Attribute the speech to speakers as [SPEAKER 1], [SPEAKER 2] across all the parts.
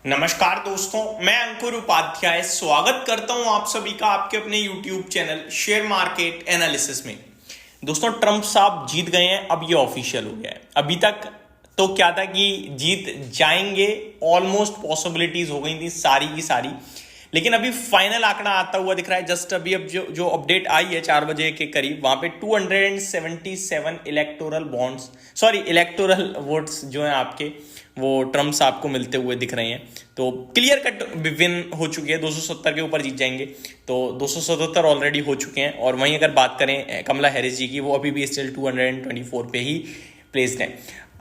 [SPEAKER 1] नमस्कार दोस्तों, मैं अंकुर उपाध्याय स्वागत करता हूं आप सभी का आपके अपने YouTube channel share market analysis में। दोस्तों, ट्रंप साहब जीत गए हैं, अब ये ऑफिशियल हो गया है। अभी तक तो क्या था कि जीत जाएंगे, ऑलमोस्ट पॉसिबिलिटीज हो गई थी सारी की सारी, लेकिन अभी फाइनल आंकड़ा आता हुआ दिख रहा है। जस्ट अभी अब जो अपडेट आई है 4 बजे के करीब, वहां पे 277 इलेक्टोरल वोट्स जो है आपके वो ट्रम्प साहब को मिलते हुए दिख रहे हैं। तो क्लियर कट विन हो चुकी है, 270 के ऊपर जीत जाएंगे। तो 277 ऑलरेडी हो चुके हैं। और वहीं अगर बात करें कमला हैरिस जी की, वो अभी भी स्टिल 224 पे ही प्लेस्ड है।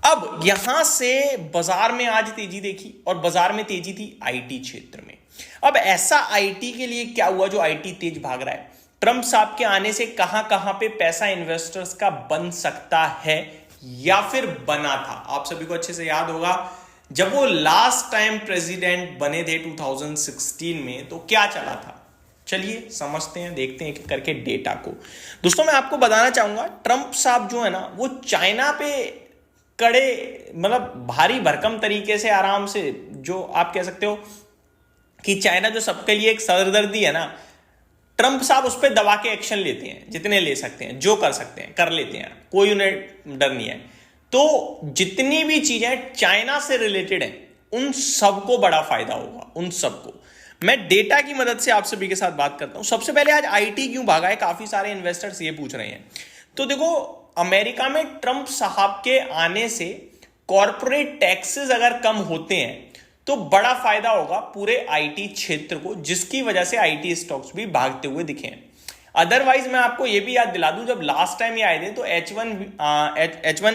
[SPEAKER 1] अब यहां से बाजार में आज तेजी देखी, और बाजार में तेजी थी आईटी क्षेत्र में। अब ऐसा आईटी के लिए क्या हुआ जो आईटी तेज भाग रहा है? ट्रंप साहब के आने से कहां कहां पे पैसा इन्वेस्टर्स का बन सकता है या फिर बना था। आप सभी को अच्छे से याद होगा, जब वो लास्ट टाइम प्रेसिडेंट बने थे 2016 में, तो क्या चला था। चलिए समझते हैं, देखते हैं करके डेटा को। दोस्तों, मैं आपको बताना चाहूंगा, ट्रंप साहब जो है ना, वो चाइना पे कड़े मतलब भारी भरकम तरीके से आराम से, जो आप कह सकते हो कि चाइना जो सबके लिए एक सरदर्दी है ना, ट्रंप साहब उस पर दबा के एक्शन लेते हैं, जितने ले सकते हैं, जो कर सकते हैं कर लेते हैं, कोई उन्हें डर नहीं है। तो जितनी भी चीजें चाइना से रिलेटेड हैं, उन सबको बड़ा फायदा होगा, उन सबको। मैं डेटा की मदद से आप सभी के साथ बात करता हूं। सबसे पहले आज आईटी क्यों भागा है, काफी सारे इन्वेस्टर्स ये पूछ रहे हैं। तो देखो, अमेरिका में ट्रंप साहब के आने से कॉर्पोरेट टैक्सेस अगर कम होते हैं तो बड़ा फायदा होगा पूरे आईटी क्षेत्र को, जिसकी वजह से आईटी स्टॉक्स भी भागते हुए दिखे हैं। अदरवाइज मैं आपको यह भी याद दिला दूं, जब लास्ट टाइम ये आए थे तो H1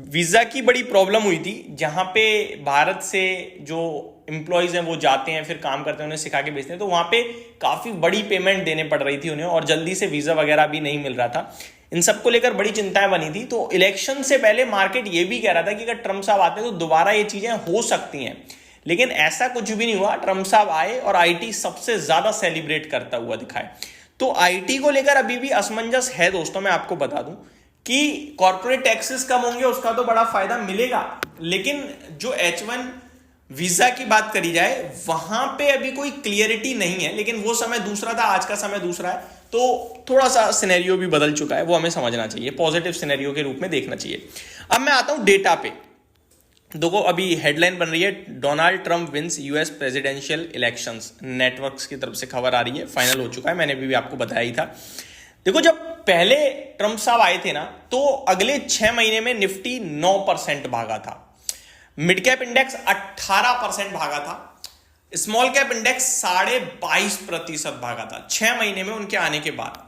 [SPEAKER 1] वीजा की बड़ी प्रॉब्लम हुई थी, जहां पे भारत से जो एम्प्लॉयज हैं वो जाते हैं, फिर काम करते हैं, उन्हें सिखा के भेजते हैं, तो वहां पे काफी बड़ी पेमेंट देने पड़ रही थी उन्हें, और जल्दी से वीजा वगैरह भी नहीं मिल रहा था। इन सबको लेकर बड़ी चिंताएं बनी थी। तो इलेक्शन से पहले मार्केट ये भी कह रहा था कि अगर ट्रंप साहब आते हैं तो दोबारा ये चीजें हो सकती हैं, लेकिन ऐसा कुछ भी नहीं हुआ। ट्रंप साहब आए और आईटी सबसे ज्यादा सेलिब्रेट करता हुआ दिखाए। तो आईटी को लेकर अभी भी असमंजस है दोस्तों। मैं आपको बता दूं कि कॉर्पोरेट टैक्सेस कम होंगे, उसका तो बड़ा फायदा मिलेगा, लेकिन जो H1 वीजा की बात करी जाए, वहां पे अभी कोई क्लियरिटी नहीं है। लेकिन वो समय दूसरा था, आज का समय दूसरा है, तो थोड़ा सा सिनेरियो भी बदल चुका है, वो हमें समझना चाहिए, पॉजिटिव सिनेरियो के रूप में देखना चाहिए। अब मैं आता हूं डेटा पे। देखो, अभी हेडलाइन बन रही है, Donald Trump wins US presidential elections. Networks की तरफ से खबर आ रही है, फाइनल हो चुका है, मैंने भी आपको बताया ही था। देखो, जब पहले ट्रंप साहब आए थे ना, तो अगले 6 महीने में निफ्टी 9% भागा था, मिड कैप इंडेक्स 18% भागा था, स्मॉल कैप इंडेक्स 22.5% भागा था 6 महीने में उनके आने के बाद।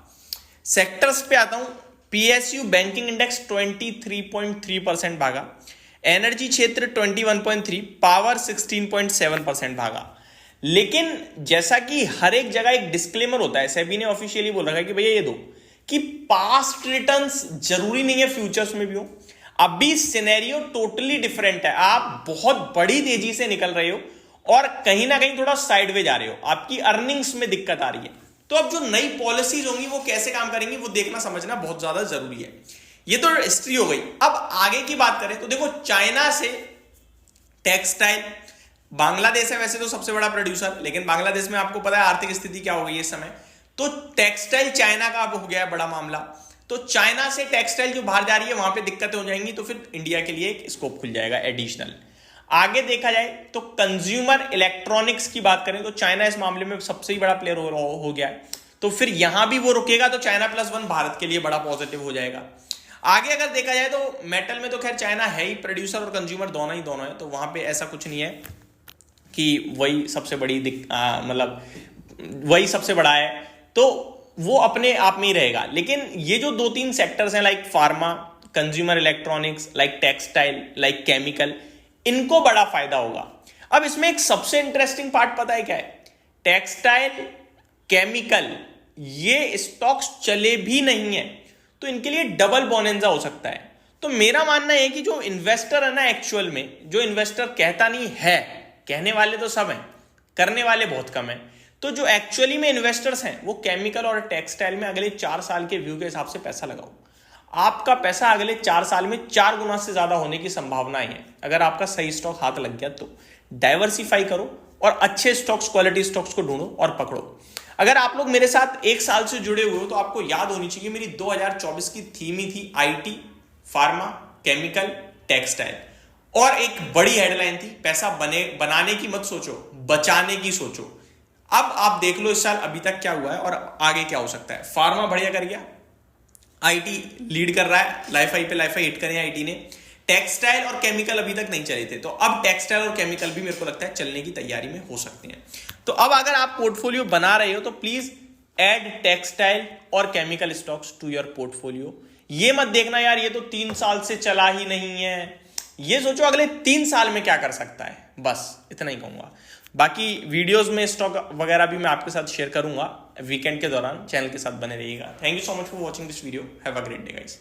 [SPEAKER 1] सेक्टर्स पे आता हूं, पीएसयू बैंकिंग इंडेक्स 23.3% भागा, एनर्जी क्षेत्र 21.3, पावर 16.7% भागा। लेकिन जैसा कि हर एक जगह एक डिस्क्लेमर होता है, सेबी ने ऑफिशियली बोल रखा है कि भैया ये दो कि पास्ट रिटर्न्स जरूरी नहीं है फ्यूचर्स में भी हो। अभी सिनेरियो टोटली डिफरेंट है, आप बहुत बड़ी तेजी से निकल रहे हो और कहीं ना कहीं थोड़ा साइडवे जा रहे हो, आपकी अर्निंग्स में दिक्कत आ रही है। तो अब जो नई पॉलिसीज होंगी वो कैसे काम करेंगी, वो देखना समझना बहुत ज्यादा जरूरी है। ये तो हिस्ट्री हो गई। अब आगे की बात करें तो देखो, चाइना से टेक्सटाइल, बांग्लादेश है वैसे तो सबसे बड़ा प्रोड्यूसर, लेकिन बांग्लादेश में आपको पता है आर्थिक स्थिति क्या हो गई इस समय, तो टेक्सटाइल चाइना का अब हो गया है बड़ा मामला। तो चाइना से टेक्सटाइल जो बाहर जा रही है, वहां पे दिक्कतें हो जाएंगी, तो फिर इंडिया के लिए एक स्कोप खुल जाएगा एडिशनल। आगे देखा जाए तो कंज्यूमर इलेक्ट्रॉनिक्स की बात करें तो चाइना इस मामले में सबसे ही बड़ा प्लेयर हो गया है, तो फिर यहां भी वो रुकेगा, तो चाइना +1 भारत के लिए बड़ा पॉजिटिव हो जाएगा। आगे अगर देखा जाए तो मेटल में तो खैर चाइना है ही, प्रोड्यूसर और कंज्यूमर दोनों है, तो वहां पे ऐसा कुछ नहीं है कि वही सबसे बड़ी मतलब वही सबसे बड़ा है, तो वो अपने आप में ही रहेगा। लेकिन ये जो 2-3 सेक्टर्स हैं, like pharma, consumer electronics, like textile, like chemical, इनको बड़ा फायदा होगा। अब इसमें एक सबसे इंटरेस्टिंग पार्ट पता है क्या है? टेक्सटाइल, केमिकल, ये स्टॉक्स चले भी नहीं है, तो इनके लिए डबल बोनेंजा हो सकता है। तो मेरा मानना है कि जो इन्वेस्टर है ना, एक्चुअल में जो इन्वेस्टर कहता नहीं है, कहने वाले तो सब हैं, करने वाले बहुत कम हैं, तो जो एक्चुअली में इन्वेस्टर्स हैं वो केमिकल और टेक्सटाइल में अगले 4 साल के व्यू के हिसाब से पैसा लगाओ। आपका पैसा अगले 4 साल में 4 गुना से ज्यादा होने की संभावनाएं है, अगर आपका सही स्टॉक हाथ लग गया तो। डाइवर्सिफाई करो और अच्छे स्टॉक्स, क्वालिटी स्टॉक्स को ढूंढो और पकड़ो। अगर आप लोग मेरे साथ 1 साल से जुड़े हुए हो तो आपको याद होनी चाहिए मेरी 2024 की थीम ही थी आईटी, फार्मा, केमिकल, टेक्सटाइल, और एक बड़ी हेडलाइन थी पैसा बनाने की मत सोचो, बचाने की सोचो। अब आप देख लो इस साल अभी तक क्या हुआ है और आगे क्या हो सकता है। फार्मा बढ़िया कर गया, आईटी लीड कर रहा है, लाइफाई पे लाइफाई हिट करे आईटी ने। टेक्सटाइल और केमिकल अभी तक नहीं चले थे, तो अब टेक्सटाइल और केमिकल भी मेरे को लगता है चलने की तैयारी में हो सकते हैं। तो अब अगर आप पोर्टफोलियो बना रहे हो तो प्लीज ऐड टेक्सटाइल और chemical stocks to your portfolio. ये मत देखना यार ये तो 3 साल से चला ही नहीं है, ये सोचो अगले 3 साल में क्या कर सकता है। बस इतना ही कहूंगा। बाकी वीडियोस में स्टॉक वगैरह भी मैं आपके साथ शेयर करूंगा वीकेंड के दौरान। चैनल के साथ बने रहिएगा। Thank you so much for watching this video. Have a great day guys.